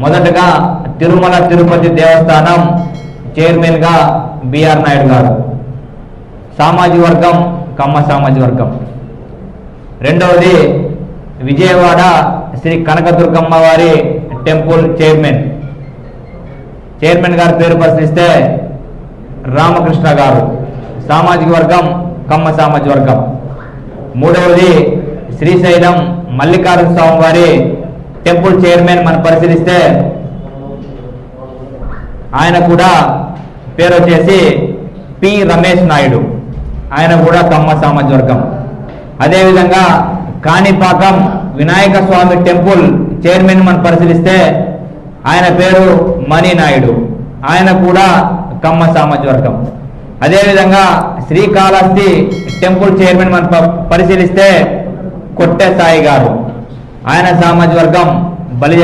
మొదటగా తిరుమల తిరుపతి దేవస్థానం చైర్మన్ గా బిఆర్ నాయుడు గారు, సామాజిక వర్గం కమ్మ సామాజిక వర్గం. రెండవది విజయవాడ శ్రీ కనకదుర్గమ్మ వారి టెంపుల్ చైర్మన్ గారి పేరు పరిశీలిస్తే రామకృష్ణ గారు, సామాజిక వర్గం కమ్మ సామాజిక వర్గం. మూడవది శ్రీశైలం మల్లికార్జున స్వామి వారి టెంపుల్ చైర్మన్ మనం పరిశీలిస్తే ఆయన కూడా పేరు వచ్చేసి పి రమేష్ నాయుడు, ఆయన కూడా కమ్మ సామాజిక వర్గం. అదేవిధంగా కాణిపాకం వినాయక స్వామి టెంపుల్ చైర్మన్ మనం పరిశీలిస్తే ఆయన పేరు మణి నాయుడు, ఆయన కూడా కమ్మ సామాజిక వర్గం. అదేవిధంగా శ్రీకాళహస్తి టెంపుల్ చైర్మన్ మనం పరిశీలిస్తే కొట్టె సాయి గారు, ఆయన సామాజిక వర్గం బలిజ